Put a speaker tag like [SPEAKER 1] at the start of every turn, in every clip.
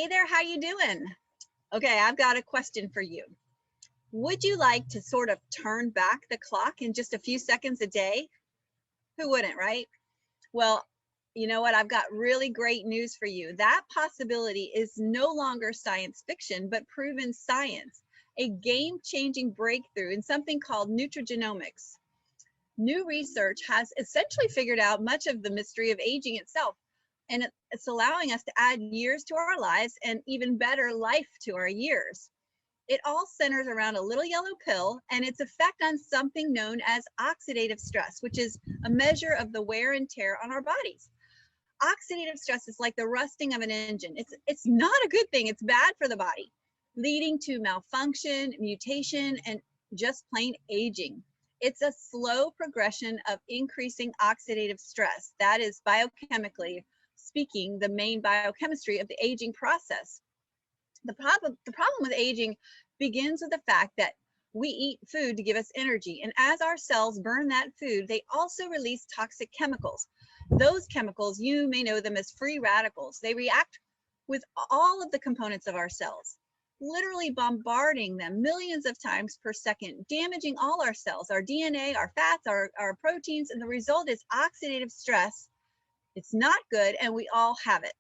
[SPEAKER 1] Hey there, how you doing? Okay, I've got a question for you. Would you like to sort of turn back the clock in just a few seconds a day? Who wouldn't, right? Well, you know what? I've got really great news for you. That possibility is no longer science fiction, but proven science, a game-changing breakthrough in something called nutrigenomics. New research has essentially figured out much of the mystery of aging itself, and it's allowing us to add years to our lives and even better life to our years. It all centers around a little yellow pill and its effect on something known as oxidative stress, which is a measure of the wear and tear on our bodies. Oxidative stress is like the rusting of an engine. It's not a good thing. It's bad for the body, leading to malfunction, mutation, and just plain aging. It's a slow progression of increasing oxidative stress. That is, biochemically speaking, the main biochemistry of the aging process. The problem with aging begins with the fact that we eat food to give us energy, and as our cells burn that food, they also release toxic chemicals. Those chemicals, you may know them as free radicals. They react with all of the components of our cells, literally bombarding them millions of times per second, damaging all our cells, our DNA, our fats, our proteins, and the result is oxidative stress. It's not good, and we all have it.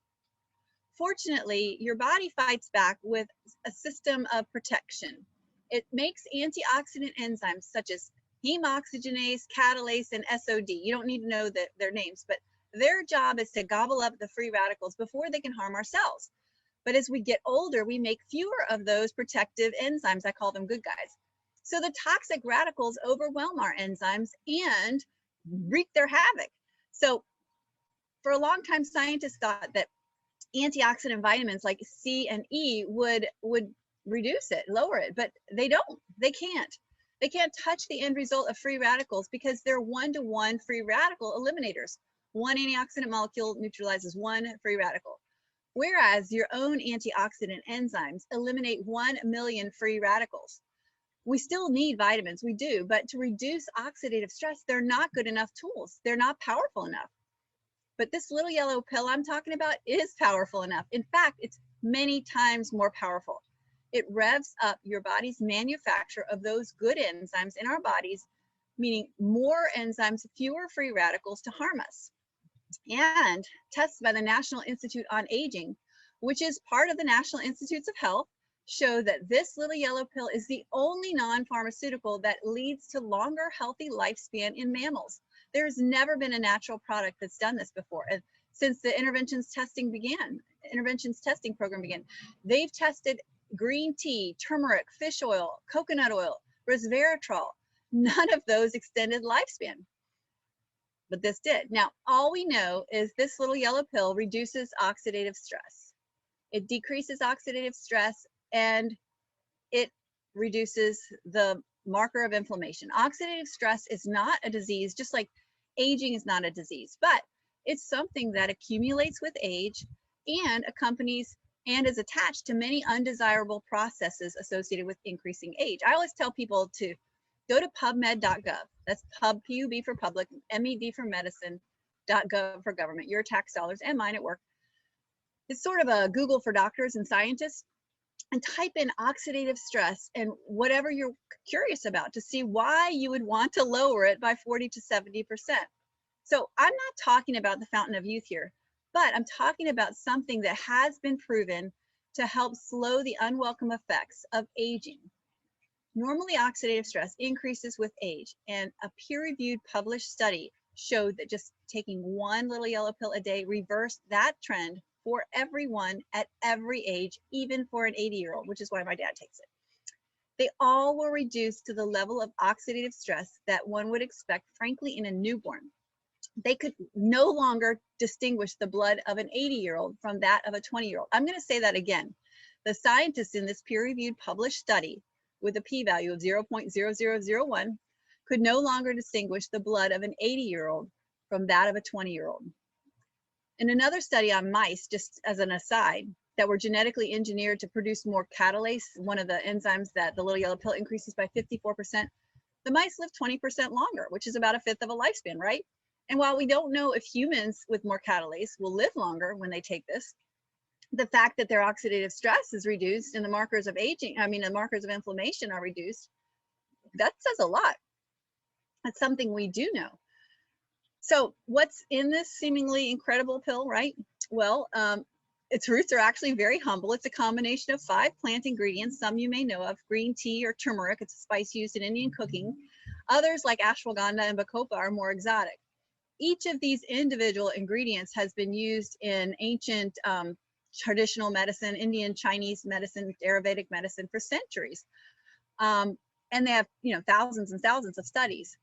[SPEAKER 1] Fortunately, your body fights back with a system of protection. It makes antioxidant enzymes such as heme oxygenase, catalase, and SOD. You don't need to know their names, but their job is to gobble up the free radicals before they can harm our cells. But as we get older, we make fewer of those protective enzymes. I call them good guys. So the toxic radicals overwhelm our enzymes and wreak their havoc. So for a long time, scientists thought that antioxidant vitamins like C and E would reduce it, lower it, but they don't. They can't touch the end result of free radicals because they're one-to-one free radical eliminators. One antioxidant molecule neutralizes one free radical, whereas your own antioxidant enzymes eliminate 1 million free radicals. We still need vitamins, we do, but to reduce oxidative stress, they're not good enough tools. They're not powerful enough. But this little yellow pill I'm talking about is powerful enough. In fact, it's many times more powerful. It revs up your body's manufacture of those good enzymes in our bodies, meaning more enzymes, fewer free radicals to harm us. And tests by the National Institute on Aging, which is part of the National Institutes of Health, show that this little yellow pill is the only non-pharmaceutical that leads to longer healthy lifespan in mammals. There's never been a natural product that's done this before. And since the interventions testing program began, they've tested green tea, turmeric, fish oil, coconut oil, resveratrol. None of those extended lifespan, but this did. Now, all we know is this little yellow pill reduces oxidative stress. It decreases oxidative stress and it reduces the marker of inflammation. Oxidative stress is not a disease, just like aging is not a disease, but it's something that accumulates with age and accompanies and is attached to many undesirable processes associated with increasing age. I always tell people to go to pubmed.gov. That's pub, P-U-B for public, M-E-D for medicine, .gov for government, your tax dollars and mine at work. It's sort of a Google for doctors and scientists, and type in oxidative stress and whatever you're curious about to see why you would want to lower it by 40 to 70%. So I'm not talking about the fountain of youth here, but I'm talking about something that has been proven to help slow the unwelcome effects of aging. Normally, oxidative stress increases with age, and a peer-reviewed published study showed that just taking one little yellow pill a day reversed that trend for everyone at every age, even for an 80-year-old, which is why my dad takes it. They all were reduced to the level of oxidative stress that one would expect, frankly, in a newborn. They could no longer distinguish the blood of an 80-year-old from that of a 20-year-old. I'm going to say that again. The scientists in this peer-reviewed published study with a p-value of 0.0001 could no longer distinguish the blood of an 80-year-old from that of a 20-year-old. In another study on mice, just as an aside, that were genetically engineered to produce more catalase, one of the enzymes that the little yellow pill increases by 54%, the mice lived 20% longer, which is about a fifth of a lifespan, right? And while we don't know if humans with more catalase will live longer when they take this, the fact that their oxidative stress is reduced and the markers of aging, the markers of inflammation are reduced, that says a lot. That's something we do know. So what's in this seemingly incredible pill, right? Well, its roots are actually very humble. It's a combination of 5 plant ingredients, some you may know of: green tea or turmeric. It's a spice used in Indian cooking. Others, like ashwagandha and bacopa, are more exotic. Each of these individual ingredients has been used in ancient traditional medicine, Indian, Chinese medicine, Ayurvedic medicine for centuries. And they have, thousands and thousands of studies.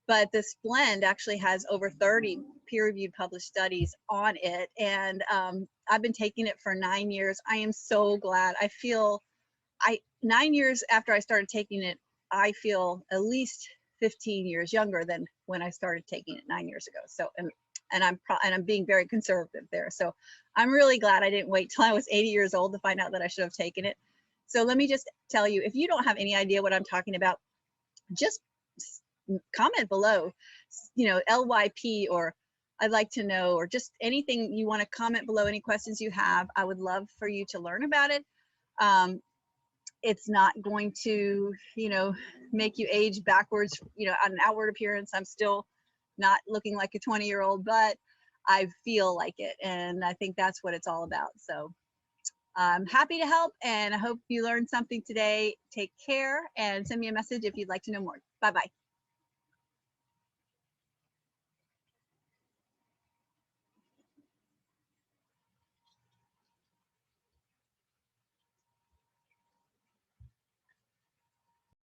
[SPEAKER 1] But this blend actually has over 30 peer-reviewed published studies on it. And I've been taking it for 9 years. I am so glad. 9 years after I started taking it, I feel at least 15 years younger than when I started taking it 9 years ago. So, and I'm being very conservative there. So I'm really glad I didn't wait till I was 80 years old to find out that I should have taken it. So let me just tell you, if you don't have any idea what I'm talking about, just comment below, LYP, or I'd like to know, or just anything you want to comment below, any questions you have. I would love for you to learn about it. It's not going to, make you age backwards, on an outward appearance. I'm still not looking like a 20-year-old, but I feel like it. And I think that's what it's all about. So I'm happy to help, and I hope you learned something today. Take care and send me a message if you'd like to know more. Bye-bye.